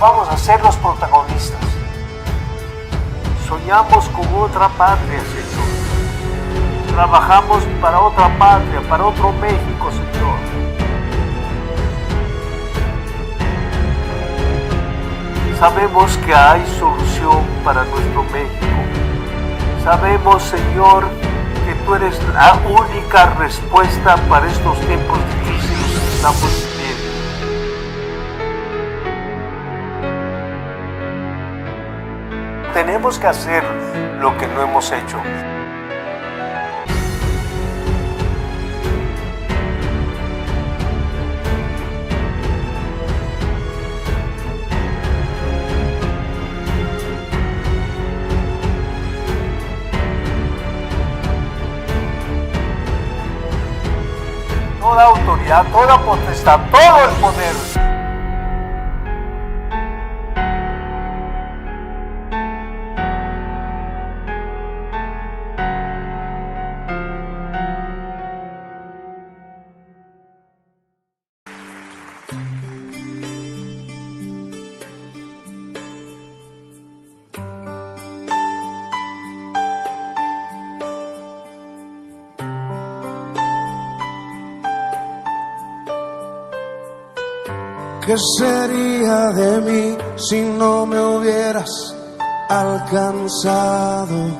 vamos a ser los protagonistas. Soñamos con otra patria, Señor. Trabajamos para otra patria, para otro México, Señor. Sabemos que hay solución para nuestro México. Sabemos, Señor, que tú eres la única respuesta para estos tiempos difíciles que estamos viviendo. Tenemos que hacer lo que no hemos hecho. Toda autoridad, toda potestad, todo el poder. ¿Qué sería de mí si no me hubieras alcanzado?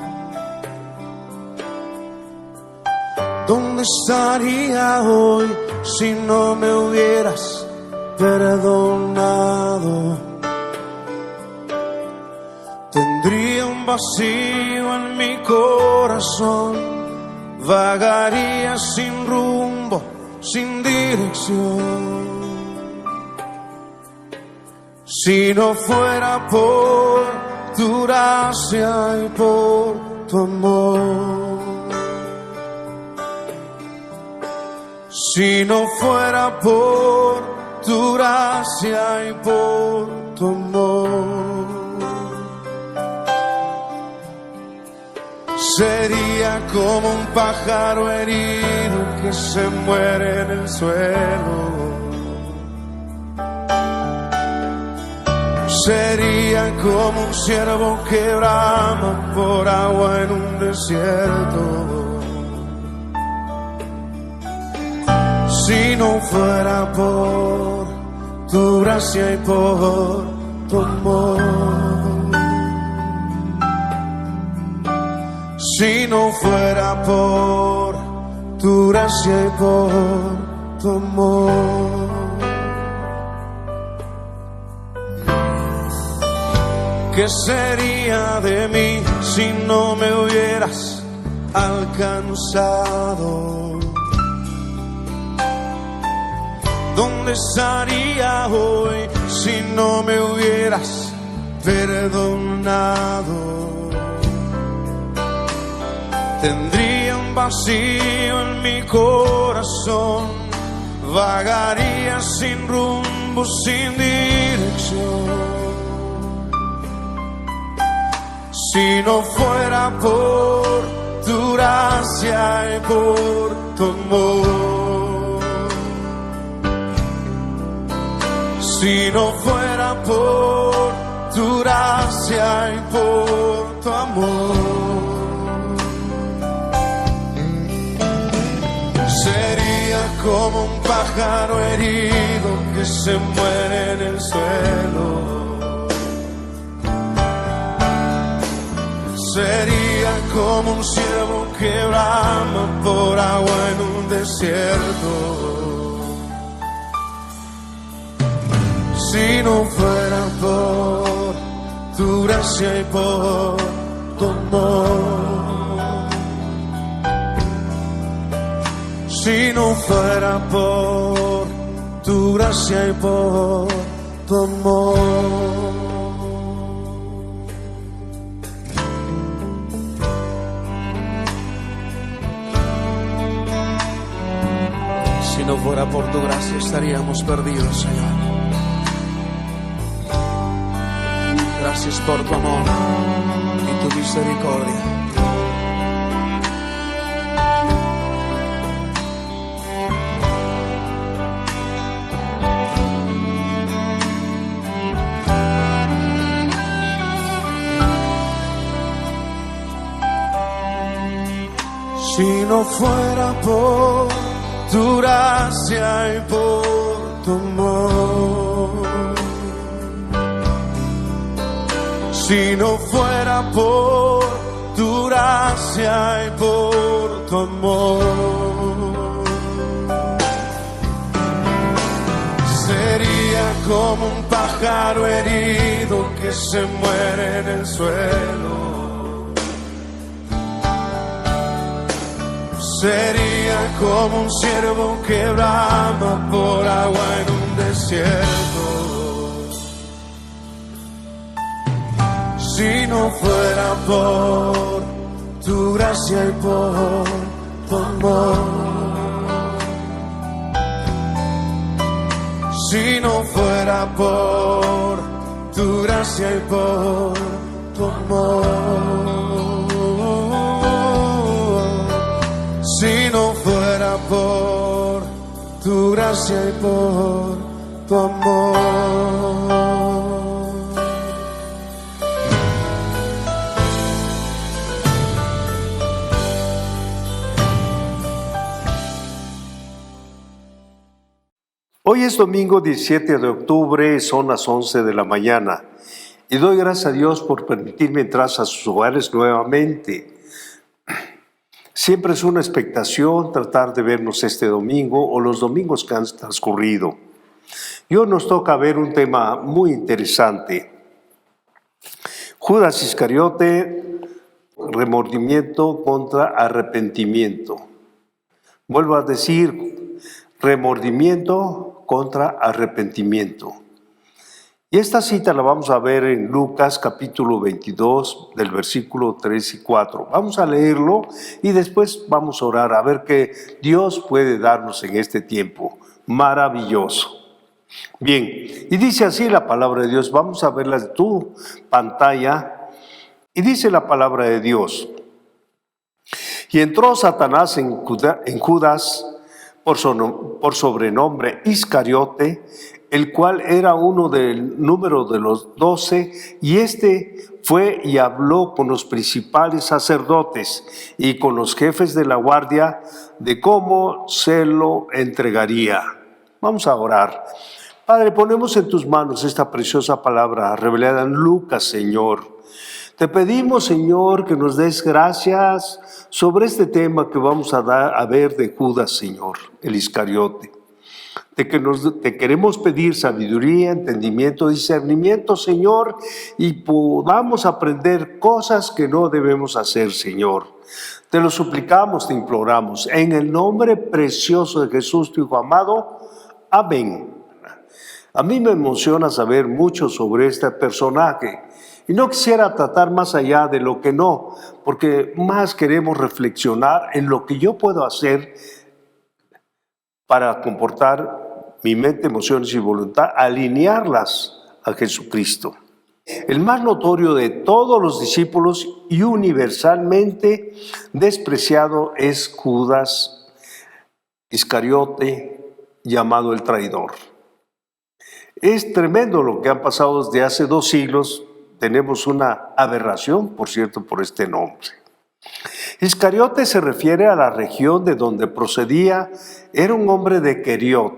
¿Dónde estaría hoy si no me hubieras perdonado? Tendría un vacío en mi corazón, vagaría sin rumbo, sin dirección. Si no fuera por tu gracia y por tu amor, si no fuera por tu gracia y por tu amor, sería como un pájaro herido que se muere en el suelo. Sería como un ciervo que brama por agua en un desierto. Si no fuera por tu gracia y por tu amor, si no fuera por tu gracia y por tu amor, ¿qué sería de mí si no me hubieras alcanzado? ¿Dónde estaría hoy si no me hubieras perdonado? Tendría un vacío en mi corazón, vagaría sin rumbo, sin dirección. Si no fuera por tu gracia y por tu amor, si no fuera por tu gracia y por tu amor, sería como un pájaro herido que se muere en el suelo. Sería como un ciervo que brama por agua en un desierto. Si no fuera por tu gracia y por tu amor, si no fuera por tu gracia y por tu amor. Si no fuera por tu gracia estaríamos perdidos, Señor. Gracias por tu amor y tu misericordia. Si no fuera por tu gracia y por tu amor, si no fuera por tu gracia y por tu amor, sería como un pájaro herido que se muere en el suelo. Sería como un ciervo que brama por agua en un desierto. Si no fuera por tu gracia y por tu amor, si no fuera por tu gracia y por tu amor, si no fuera por tu gracia y por tu amor. Hoy es domingo 17 de octubre, son las 11 de la mañana y doy gracias a Dios por permitirme entrar a sus hogares nuevamente. Siempre es una expectación tratar de vernos este domingo o los domingos que han transcurrido. Y hoy nos toca ver un tema muy interesante. Judas Iscariote, remordimiento contra arrepentimiento. Vuelvo a decir, remordimiento contra arrepentimiento. Y esta cita la vamos a ver en Lucas capítulo 22 del versículo 3 y 4. Vamos a leerlo y después vamos a orar a ver qué Dios puede darnos en este tiempo maravilloso. Bien, y dice así la palabra de Dios. Vamos a verla en tu pantalla. Y dice la palabra de Dios. Y entró Satanás en Judas por sobrenombre Iscariote, el cual era uno del número de los 12, y este fue y habló con los principales sacerdotes y con los jefes de la guardia de cómo se lo entregaría. Vamos a orar. Padre, ponemos en tus manos esta preciosa palabra revelada en Lucas, Señor. Te pedimos, Señor, que nos des gracias sobre este tema que vamos a ver de Judas, Señor, el Iscariote. Te queremos pedir sabiduría, entendimiento, discernimiento, Señor, y podamos aprender cosas que no debemos hacer, Señor. Te lo suplicamos, te imploramos, en el nombre precioso de Jesús, tu Hijo amado. Amén. A mí me emociona saber mucho sobre este personaje. Y no quisiera tratar más allá de lo que no, porque más queremos reflexionar en lo que yo puedo hacer para comportar mi mente, emociones y voluntad, alinearlas a Jesucristo. El más notorio de todos los discípulos y universalmente despreciado es Judas Iscariote, llamado el traidor. Es tremendo lo que ha pasado desde hace 2 siglos. Tenemos una aberración, por cierto, por este nombre. Iscariote se refiere a la región de donde procedía. Era un hombre de Queriot,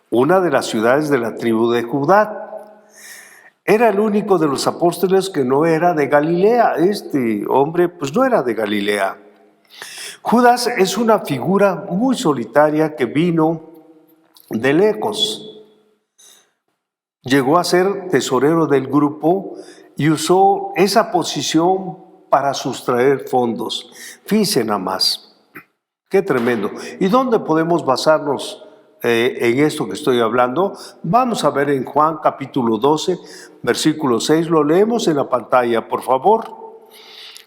una de las ciudades de la tribu de Judá. Era el único de los apóstoles que no era de Galilea. Este hombre pues no era de Galilea. Judas es una figura muy solitaria que vino de lejos. Llegó a ser tesorero del grupo y usó esa posición para sustraer fondos. Fíjense nada más. Qué tremendo. ¿Y dónde podemos basarnos en esto que estoy hablando? Vamos a ver en Juan capítulo 12, versículo 6. Lo leemos en la pantalla, por favor.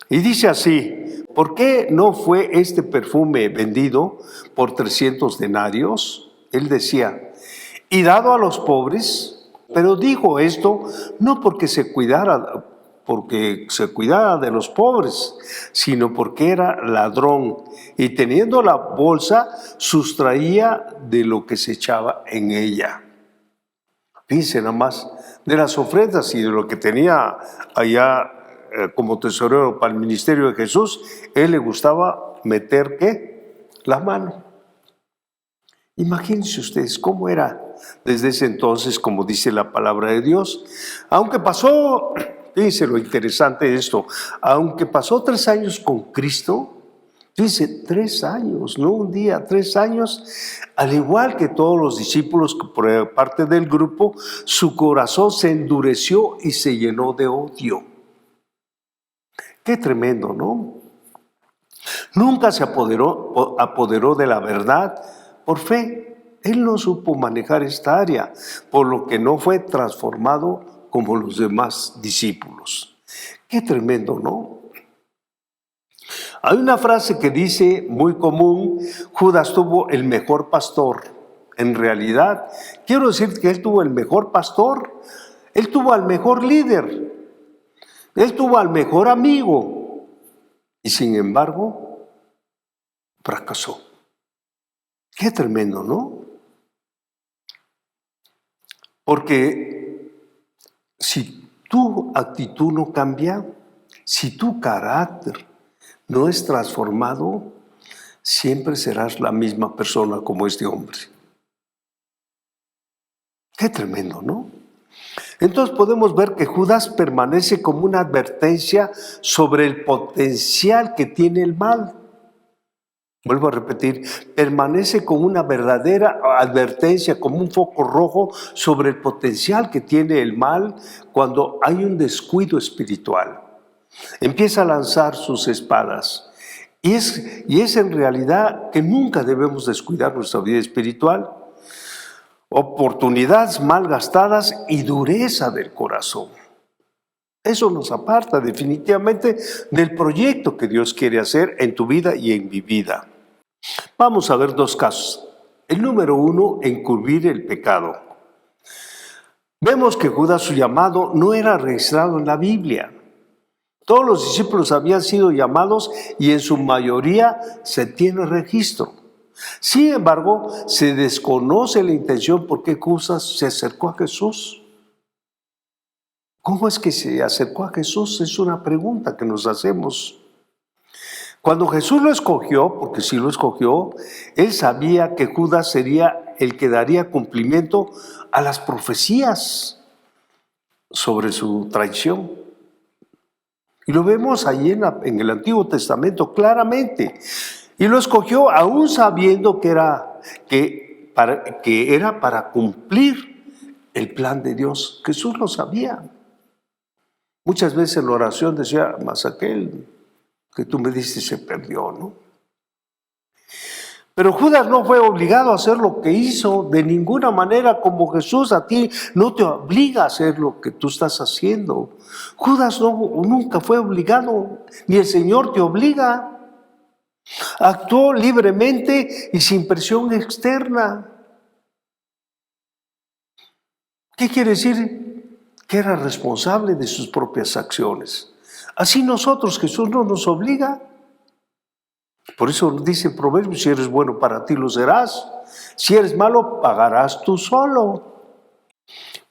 Y dice así: ¿por qué no fue este perfume vendido por 300 denarios? Él decía, y dado a los pobres. Pero dijo esto no porque se cuidara de los pobres, sino porque era ladrón y teniendo la bolsa sustraía de lo que se echaba en ella. Fíjense nada más, de las ofrendas y de lo que tenía allá como tesorero para el ministerio de Jesús, él le gustaba meter ¿qué? La mano. Imagínense ustedes cómo era desde ese entonces, como dice la palabra de Dios. Aunque pasó, fíjense lo interesante de esto, aunque pasó 3 años con Cristo, dice 3 años, no un día, 3 años, al igual que todos los discípulos que por parte del grupo, su corazón se endureció y se llenó de odio. Qué tremendo, ¿no? Nunca se apoderó de la verdad por fe. Él no supo manejar esta área, por lo que no fue transformado como los demás discípulos. Qué tremendo, ¿no? Hay una frase que dice, muy común, Judas tuvo el mejor pastor. En realidad, quiero decir que él tuvo el mejor pastor, él tuvo al mejor líder, él tuvo al mejor amigo, y sin embargo, fracasó. Qué tremendo, ¿no? Porque si tu actitud no cambia, si tu carácter no es transformado, siempre serás la misma persona como este hombre. Qué tremendo, ¿no? Entonces podemos ver que Judas permanece como una advertencia sobre el potencial que tiene el mal. Vuelvo a repetir, permanece como una verdadera advertencia, como un foco rojo sobre el potencial que tiene el mal cuando hay un descuido espiritual. Empieza a lanzar sus espadas. Y es en realidad que nunca debemos descuidar nuestra vida espiritual. Oportunidades mal gastadas y dureza del corazón. Eso nos aparta definitivamente del proyecto que Dios quiere hacer en tu vida y en mi vida. Vamos a ver 2 casos. El número 1, encubrir el pecado. Vemos que Judas, su llamado no era registrado en la Biblia. Todos los discípulos habían sido llamados y en su mayoría se tiene registro. Sin embargo, se desconoce la intención por qué Judas se acercó a Jesús. ¿Cómo es que se acercó a Jesús? Es una pregunta que nos hacemos. Cuando Jesús lo escogió, porque sí lo escogió, él sabía que Judas sería el que daría cumplimiento a las profecías sobre su traición. Y lo vemos allí en el Antiguo Testamento claramente. Y lo escogió aún sabiendo que era para cumplir el plan de Dios. Jesús lo sabía. Muchas veces en la oración decía, mas aquel que tú me diste se perdió, ¿no? Pero Judas no fue obligado a hacer lo que hizo de ninguna manera, como Jesús a ti no te obliga a hacer lo que tú estás haciendo. Judas nunca fue obligado, ni el Señor te obliga. Actuó libremente y sin presión externa. ¿Qué quiere decir? Que era responsable de sus propias acciones. Así nosotros, Jesús no nos obliga. Por eso dice el proverbio, si eres bueno para ti lo serás, si eres malo pagarás tú solo.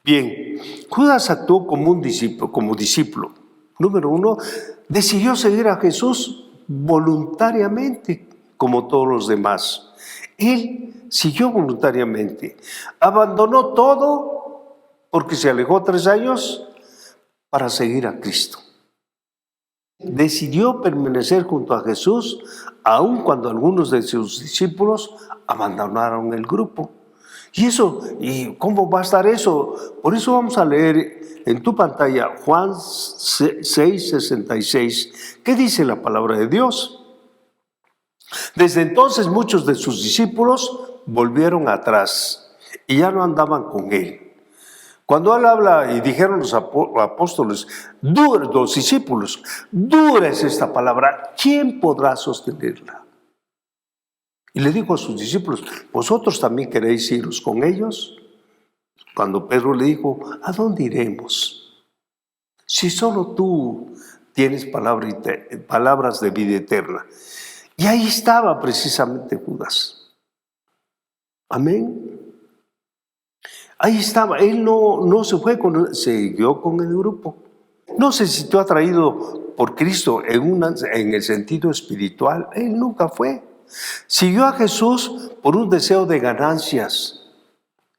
Bien, Judas actuó como discípulo. Número 1, decidió seguir a Jesús voluntariamente, como todos los demás. Él siguió voluntariamente, abandonó todo porque se alejó 3 años para seguir a Cristo. Decidió permanecer junto a Jesús, aun cuando algunos de sus discípulos abandonaron el grupo. ¿Y cómo va a estar eso? Por eso vamos a leer en tu pantalla Juan 6:66. ¿Qué dice la palabra de Dios? Desde entonces muchos de sus discípulos volvieron atrás y ya no andaban con él. Cuando él habla y dijeron los apóstoles, los discípulos, dura es esta palabra, ¿quién podrá sostenerla? Y le dijo a sus discípulos, ¿vosotros también queréis iros con ellos? Cuando Pedro le dijo, ¿a dónde iremos? Si solo tú tienes palabras de vida eterna. Y ahí estaba precisamente Judas. Amén. Ahí estaba, él no se fue, siguió con el grupo. No sé si tú has traído por Cristo en el sentido espiritual, él nunca fue. Siguió a Jesús por un deseo de ganancias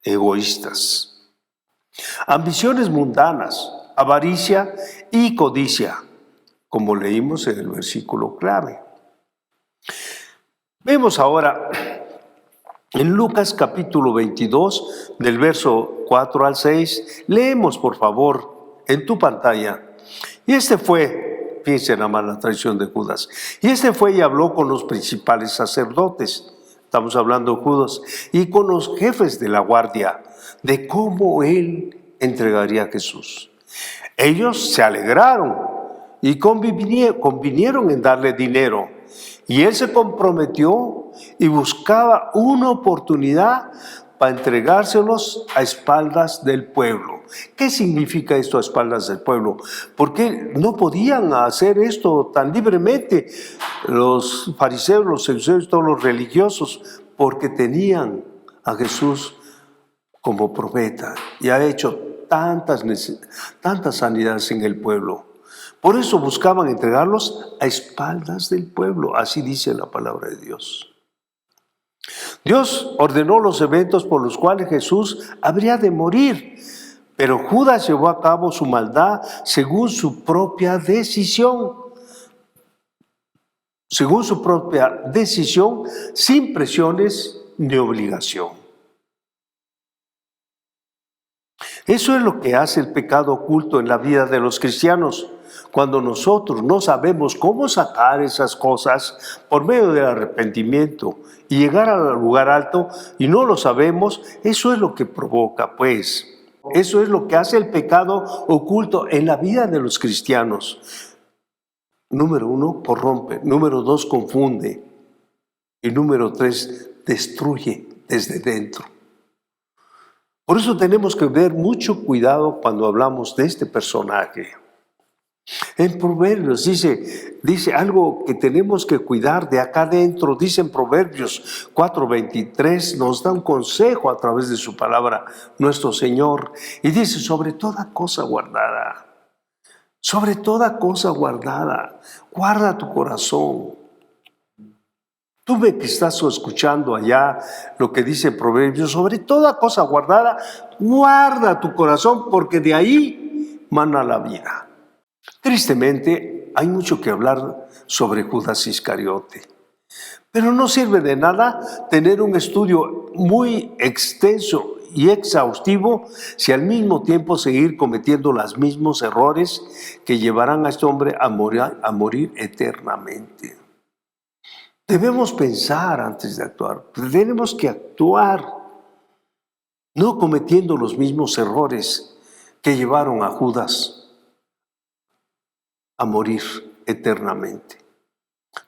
egoístas, ambiciones mundanas, avaricia y codicia, como leímos en el versículo clave. Vemos ahora en Lucas capítulo 22, del verso 4 al 6, leemos por favor en tu pantalla. Y fíjense nada más la traición de Judas. Y fue y habló con los principales sacerdotes, estamos hablando de Judas, y con los jefes de la guardia, de cómo él entregaría a Jesús. Ellos se alegraron y convinieron en darle dinero. Y él se comprometió y buscaba una oportunidad para entregárselos a espaldas del pueblo. ¿Qué significa esto a espaldas del pueblo? Porque no podían hacer esto tan libremente los fariseos, los saduceos, todos los religiosos, porque tenían a Jesús como profeta y ha hecho tantas sanidades en el pueblo. Por eso buscaban entregarlos a espaldas del pueblo, así dice la palabra de Dios. Dios ordenó los eventos por los cuales Jesús habría de morir, pero Judas llevó a cabo su maldad según su propia decisión. Sin presiones ni obligación. Eso es lo que hace el pecado oculto en la vida de los cristianos. Cuando nosotros no sabemos cómo sacar esas cosas por medio del arrepentimiento y llegar al lugar alto y no lo sabemos, eso es lo que provoca, pues. Eso es lo que hace el pecado oculto en la vida de los cristianos. Número 1, corrompe. Número 2, confunde. Y número 3, destruye desde dentro. Por eso tenemos que ver mucho cuidado cuando hablamos de este personaje. En Proverbios dice algo que tenemos que cuidar de acá adentro. Dice en Proverbios 4:23, nos da un consejo a través de su palabra nuestro Señor. Y dice, sobre toda cosa guardada, guarda tu corazón. Tú que estás escuchando allá lo que dice Proverbios, sobre toda cosa guardada, guarda tu corazón, porque de ahí mana la vida. Tristemente, hay mucho que hablar sobre Judas Iscariote, pero no sirve de nada tener un estudio muy extenso y exhaustivo si al mismo tiempo seguir cometiendo los mismos errores que llevarán a este hombre a morir eternamente. Debemos pensar antes de actuar, tenemos que actuar, no cometiendo los mismos errores que llevaron a Judas a morir eternamente.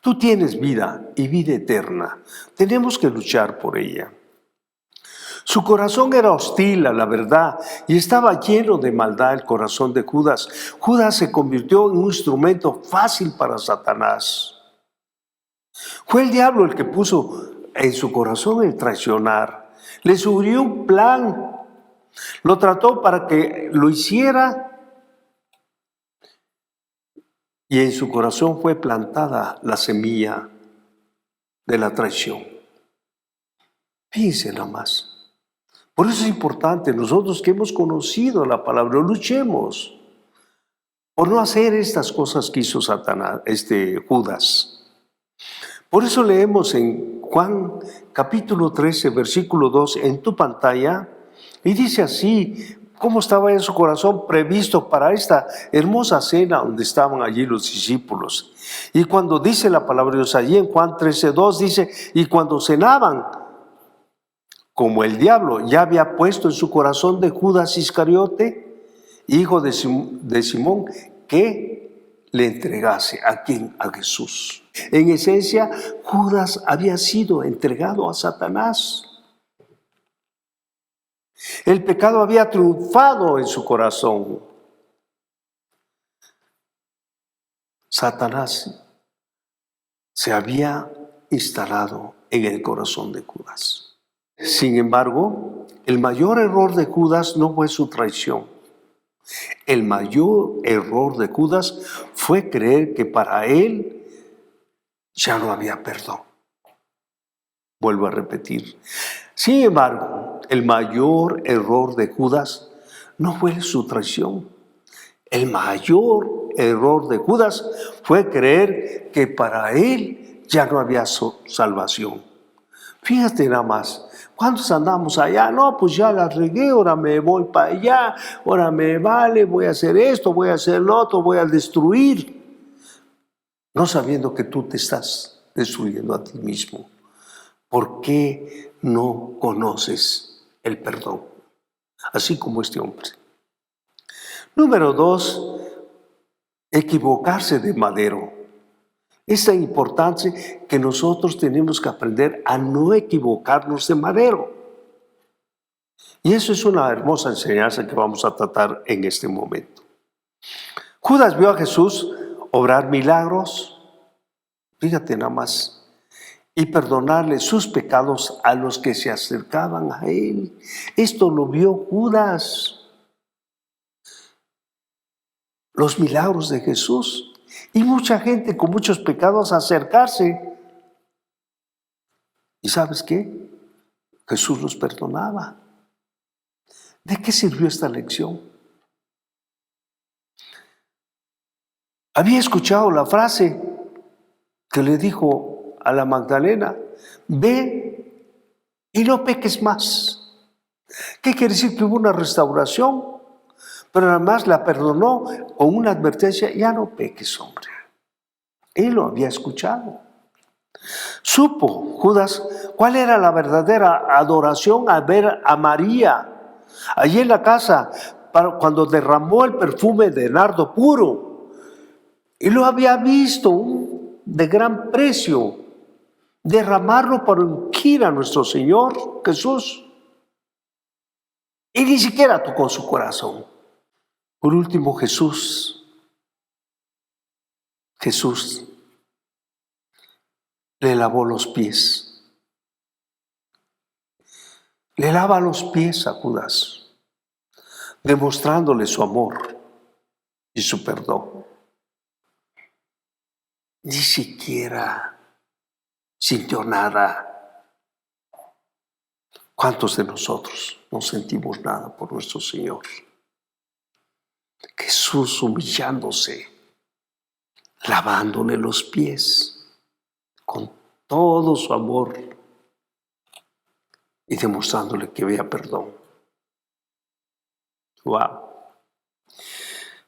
Tú tienes vida y vida eterna. Tenemos que luchar por ella. Su corazón era hostil a la verdad y estaba lleno de maldad el corazón de Judas. Judas se convirtió en un instrumento fácil para Satanás. Fue el diablo el que puso en su corazón el traicionar. Le sugirió un plan. Lo trató para que lo hiciera. Y en su corazón fue plantada la semilla de la traición. Fíjense nada más. Por eso es importante, nosotros que hemos conocido la palabra, luchemos por no hacer estas cosas que hizo Satanás, Judas. Por eso leemos en Juan capítulo 13, versículo 2 en tu pantalla, y dice así: ¿cómo estaba en su corazón previsto para esta hermosa cena donde estaban allí los discípulos? Y cuando dice la palabra de Dios allí en Juan 13:2 dice, y cuando cenaban, como el diablo ya había puesto en su corazón de Judas Iscariote, hijo de Simón, que le entregase ¿a quién? A Jesús. En esencia, Judas había sido entregado a Satanás. El pecado había triunfado en su corazón. Satanás se había instalado en el corazón de Judas. Sin embargo, el mayor error de Judas no fue su traición. El mayor error de Judas fue creer que para él ya no había perdón. Vuelvo a repetir. Sin embargo, el mayor error de Judas no fue su traición. El mayor error de Judas fue creer que para él ya no había salvación. Fíjate nada más. ¿Cuántos andamos allá? No, pues ya la regué, ahora me voy para allá, ahora me vale, voy a hacer esto, voy a hacer lo otro, voy a destruir. No sabiendo que tú te estás destruyendo a ti mismo. ¿Por qué no conoces el perdón? Así como este hombre. Número 2, equivocarse de madero. Es tan importante que nosotros tenemos que aprender a no equivocarnos de madero. Y eso es una hermosa enseñanza que vamos a tratar en este momento. Judas vio a Jesús obrar milagros, fíjate nada más, y perdonarle sus pecados a los que se acercaban a él. Esto lo vio Judas. Los milagros de Jesús. Y mucha gente con muchos pecados acercarse. ¿Y sabes qué? Jesús los perdonaba. ¿De qué sirvió esta lección? Había escuchado la frase que le dijo a la Magdalena: ve y no peques más. ¿Qué quiere decir? Que hubo una restauración, pero además la perdonó con una advertencia: ya no peques, hombre. Él lo había escuchado. Supo Judas cuál era la verdadera adoración al ver a María allí en la casa cuando derramó el perfume de nardo puro. Y lo había visto de gran precio derramarlo para ungir a nuestro Señor Jesús. Y ni siquiera tocó su corazón. Por último, Jesús le lavó los pies. Le lava los pies a Judas, demostrándole su amor y su perdón. Ni siquiera sintió nada. ¿Cuántos de nosotros no sentimos nada por nuestro Señor? Jesús humillándose, lavándole los pies con todo su amor y demostrándole que había perdón. Wow.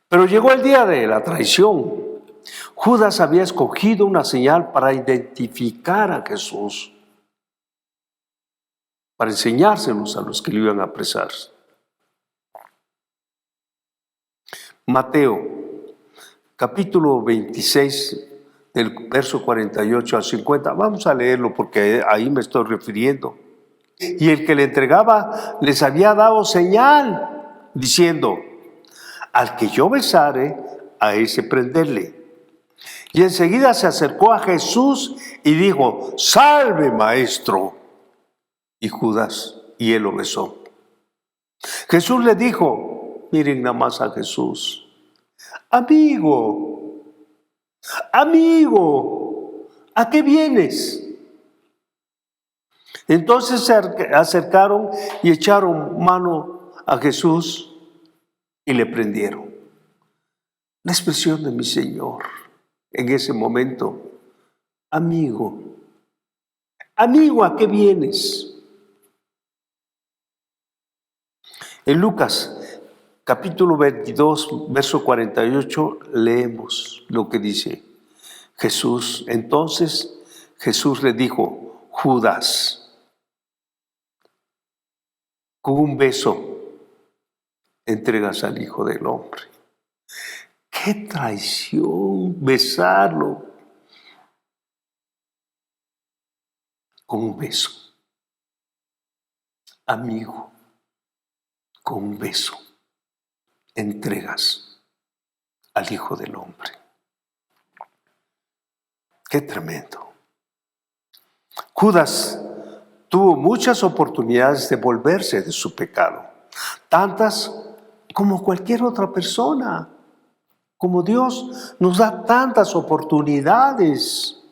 Pero llegó el día de la traición. Judas había escogido una señal para identificar a Jesús, para enseñárselos a los que le iban a apresar. Mateo, capítulo 26, del verso 48 al 50. Vamos a leerlo porque ahí me estoy refiriendo. Y el que le entregaba les había dado señal, diciendo: al que yo besare, a ese prenderle. Y enseguida se acercó a Jesús y dijo: salve, maestro. Y Judas, y él lo besó. Jesús le dijo, miren nada más a Jesús: amigo, ¿a qué vienes? Entonces se acercaron y echaron mano a Jesús y le prendieron. La expresión de mi Señor en ese momento: amigo, ¿a qué vienes? En Lucas, capítulo 22, verso 48, leemos lo que dice Jesús. Entonces Jesús le dijo: Judas, con un beso entregas al Hijo del Hombre. ¡Qué traición besarlo! Con un beso. Amigo, con un beso entregas al Hijo del Hombre. ¡Qué tremendo! Judas tuvo muchas oportunidades de volverse de su pecado, tantas como cualquier otra persona, como Dios nos da tantas oportunidades.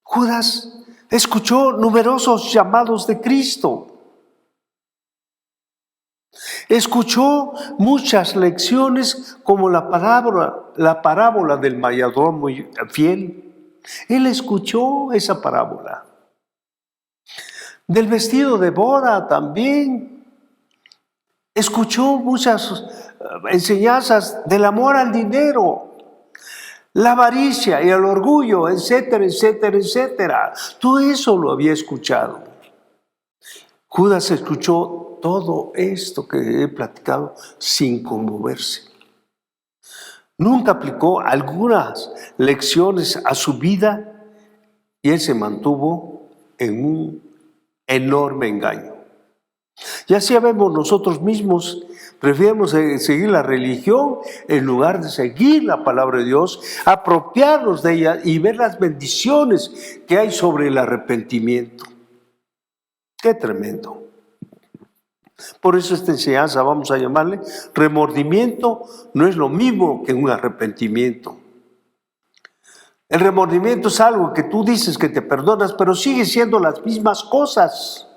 Judas escuchó numerosos llamados de Cristo. Escuchó muchas lecciones como la parábola del mayordomo fiel. Él escuchó esa parábola. Del vestido de boda también. Escuchó muchas enseñanzas del amor al dinero, la avaricia y el orgullo, etcétera, etcétera, etcétera. Todo eso lo había escuchado. Judas escuchó todo esto que he platicado sin conmoverse. Nunca aplicó algunas lecciones a su vida y él se mantuvo en un enorme engaño. Ya sabemos nosotros mismos, preferimos seguir la religión en lugar de seguir la palabra de Dios, apropiarnos de ella y ver las bendiciones que hay sobre el arrepentimiento. ¡Qué tremendo! Por eso esta enseñanza, vamos a llamarle, remordimiento no es lo mismo que un arrepentimiento. El remordimiento es algo que tú dices que te perdonas, pero sigue siendo las mismas cosas.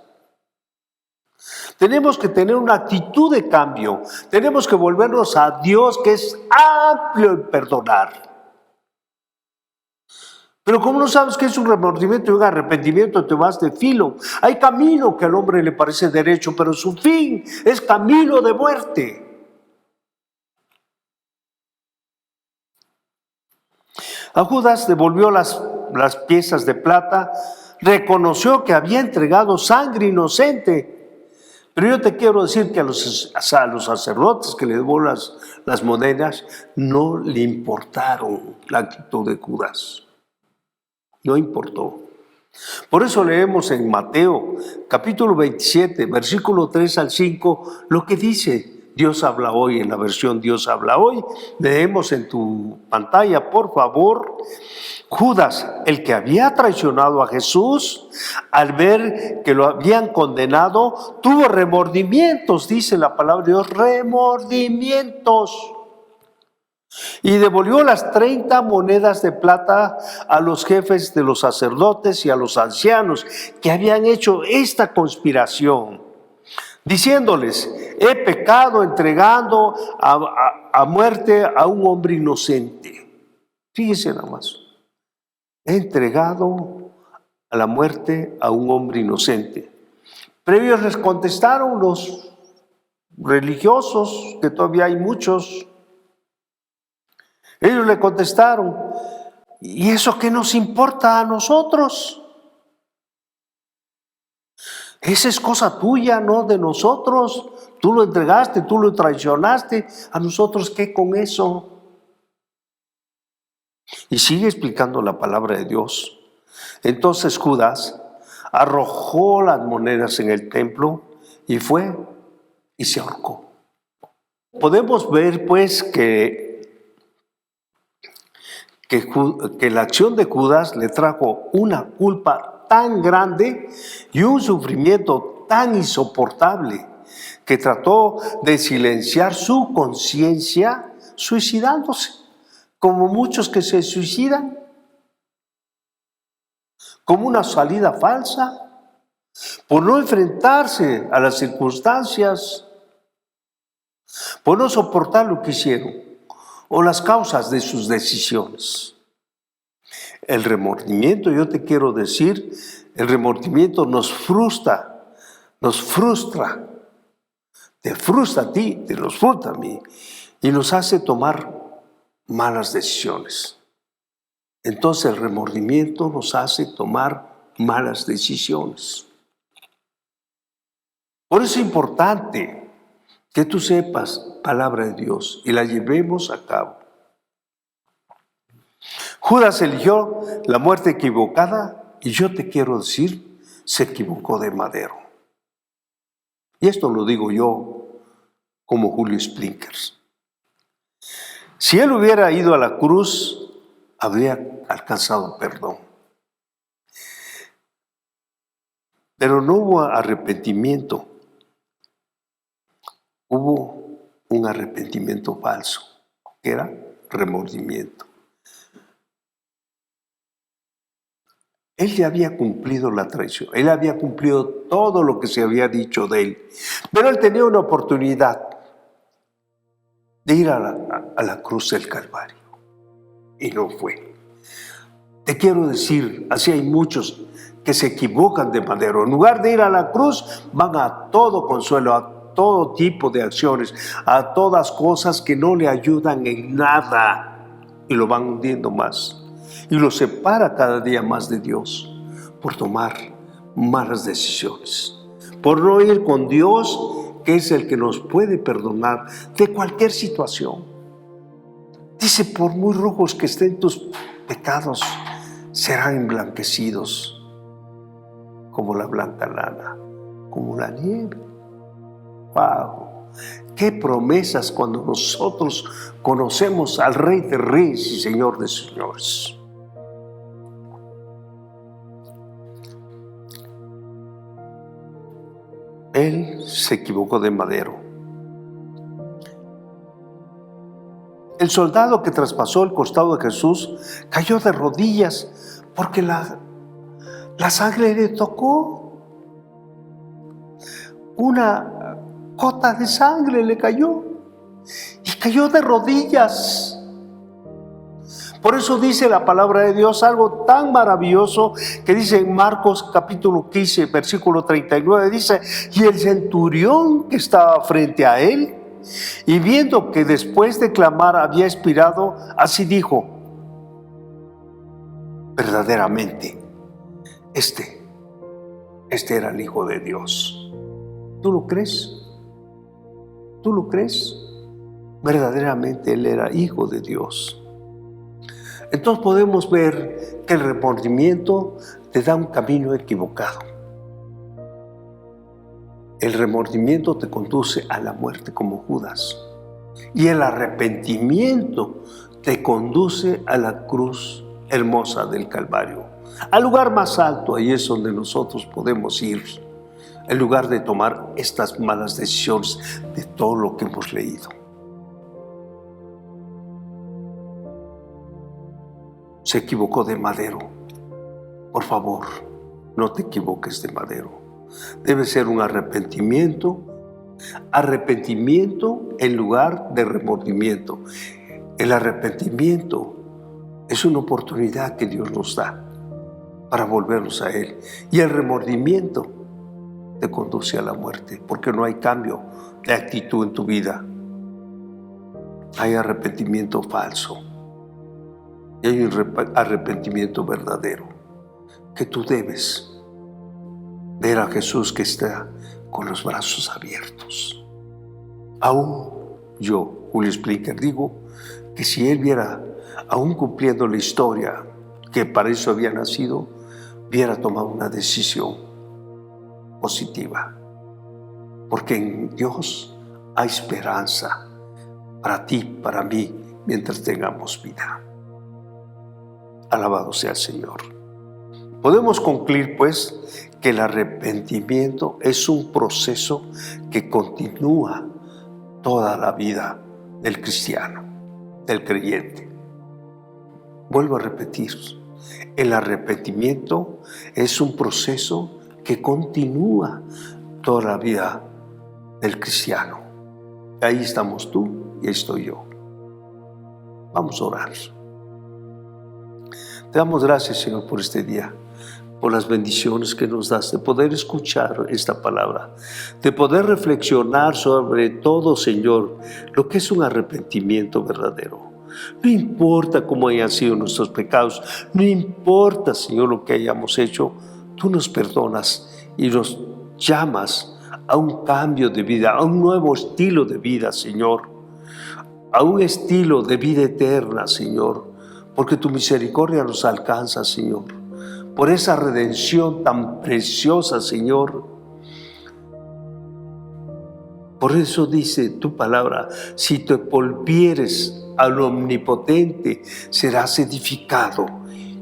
Tenemos que tener una actitud de cambio. Tenemos que volvernos a Dios, que es amplio en perdonar. Pero como no sabes qué es un remordimiento y un arrepentimiento, te vas de filo. Hay camino que al hombre le parece derecho, pero su fin es camino de muerte. A Judas devolvió las piezas de plata, reconoció que había entregado sangre inocente. Pero yo te quiero decir que a los sacerdotes que le dio las monedas no le importaron la actitud de Judas. No importó. Por eso leemos en Mateo capítulo 27, versículo 3 al 5, lo que dice Dios habla hoy, en la versión Dios habla hoy. Leemos en tu pantalla, por favor. Judas, el que había traicionado a Jesús, al ver que lo habían condenado, tuvo remordimientos, dice la palabra de Dios, remordimientos. Y devolvió las 30 monedas de plata a los jefes de los sacerdotes y a los ancianos que habían hecho esta conspiración, diciéndoles: he pecado entregando a muerte a un hombre inocente. Fíjense nada más. He entregado a la muerte a un hombre inocente. Pero ellos les contestaron, los religiosos, que todavía hay muchos. Ellos le contestaron: ¿y eso qué nos importa a nosotros? Esa es cosa tuya, no de nosotros. Tú lo entregaste, tú lo traicionaste. ¿A nosotros qué con eso? Y sigue explicando la palabra de Dios. Entonces Judas arrojó las monedas en el templo y fue y se ahorcó. Podemos ver pues que la acción de Judas le trajo una culpa tan grande y un sufrimiento tan insoportable que trató de silenciar su conciencia suicidándose, como muchos que se suicidan, como una salida falsa, por no enfrentarse a las circunstancias, por no soportar lo que hicieron o las causas de sus decisiones. El remordimiento, yo te quiero decir, el remordimiento nos frustra, te frustra a ti, te nos frustra a mí y nos hace tomar malas decisiones. Entonces el remordimiento nos hace tomar malas decisiones. Por eso es importante que tú sepas palabra de Dios y la llevemos a cabo. Judas eligió la muerte equivocada y yo te quiero decir, se equivocó de madero. Y esto lo digo yo como Julio Splinkers. Si él hubiera ido a la cruz, habría alcanzado perdón. Pero no hubo arrepentimiento. hubo un arrepentimiento falso, que era remordimiento. Él ya había cumplido la traición, él había cumplido todo lo que se había dicho de él, pero él tenía una oportunidad de ir a la cruz del Calvario, y no fue. Te quiero decir, así hay muchos que se equivocan de madero. En lugar de ir a la cruz, van a todo consuelo, a todo tipo de acciones, a todas cosas que no le ayudan en nada, y lo van hundiendo más, y lo separa cada día más de Dios, por tomar malas decisiones, por no ir con Dios, que es el que nos puede perdonar de cualquier situación. Dice, por muy rojos que estén tus pecados, serán emblanquecidos como la blanca lana, como la nieve. ¡Wow! ¡Qué promesas cuando nosotros conocemos al Rey de Reyes y Señor de Señores! Él se equivocó de madero. El soldado que traspasó el costado de Jesús cayó de rodillas porque la sangre le tocó. Una gota de sangre le cayó y cayó de rodillas. Por eso dice la palabra de Dios algo tan maravilloso que dice en Marcos capítulo 15, versículo 39, dice, y el centurión que estaba frente a él, y viendo que después de clamar había expirado, así dijo, verdaderamente, este era el Hijo de Dios. ¿Tú lo crees? ¿Tú lo crees? Verdaderamente Él era Hijo de Dios. Entonces podemos ver que el remordimiento te da un camino equivocado. El remordimiento te conduce a la muerte como Judas. Y el arrepentimiento te conduce a la cruz hermosa del Calvario. Al lugar más alto, ahí es donde nosotros podemos ir. En lugar de tomar estas malas decisiones de todo lo que hemos leído. Se equivocó de madero. Por favor, no te equivoques de madero. Debe ser un arrepentimiento en lugar de remordimiento. El arrepentimiento es una oportunidad que Dios nos da para volvernos a Él. Y el remordimiento te conduce a la muerte, porque no hay cambio de actitud en tu vida. Hay arrepentimiento falso y hay un arrepentimiento verdadero, que tú debes ver a Jesús que está con los brazos abiertos. Aún yo, Julio Splinger, digo que si Él viera, aún cumpliendo la historia que para eso había nacido, hubiera tomado una decisión positiva, porque en Dios hay esperanza para ti, para mí, mientras tengamos vida. Alabado sea el Señor. Podemos concluir pues que el arrepentimiento es un proceso que continúa toda la vida del cristiano, del creyente. Vuelvo a repetir, el arrepentimiento es un proceso que continúa toda la vida del cristiano. Ahí estamos tú y ahí estoy yo. Vamos a orar. Te damos gracias, Señor, por este día, por las bendiciones que nos das de poder escuchar esta palabra, de poder reflexionar sobre todo, Señor, lo que es un arrepentimiento verdadero. No importa cómo hayan sido nuestros pecados, no importa, Señor, lo que hayamos hecho, tú nos perdonas y nos llamas a un cambio de vida, a un nuevo estilo de vida, Señor, a un estilo de vida eterna, Señor, porque tu misericordia nos alcanza, Señor, por esa redención tan preciosa, Señor. Por eso dice tu palabra, si te volvieres al Omnipotente, serás edificado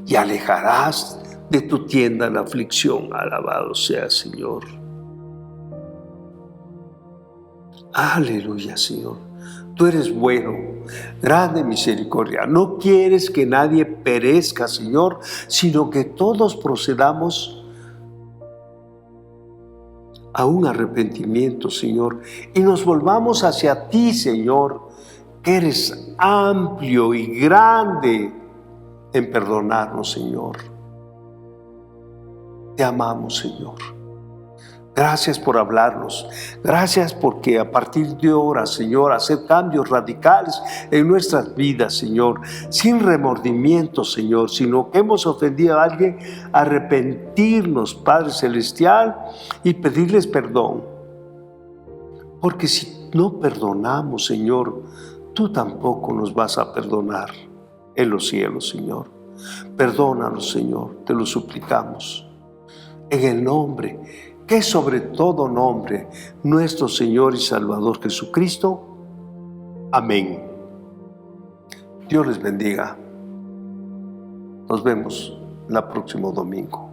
y alejarás de tu tienda la aflicción. Alabado sea, Señor. Aleluya, Señor. Tú eres bueno, grande misericordia. No quieres que nadie perezca, Señor, sino que todos procedamos a un arrepentimiento, Señor, y nos volvamos hacia ti, Señor, que eres amplio y grande en perdonarnos, Señor. Te amamos, Señor. Gracias por hablarnos. Gracias porque a partir de ahora, Señor, hacer cambios radicales en nuestras vidas, Señor, sin remordimiento, Señor, sino que hemos ofendido a alguien, arrepentirnos, Padre Celestial, y pedirles perdón. Porque si no perdonamos, Señor, tú tampoco nos vas a perdonar en los cielos, Señor. Perdónanos, Señor, te lo suplicamos. En el nombre que es sobre todo nombre, nuestro Señor y Salvador Jesucristo. Amén. Dios les bendiga. Nos vemos el próximo domingo.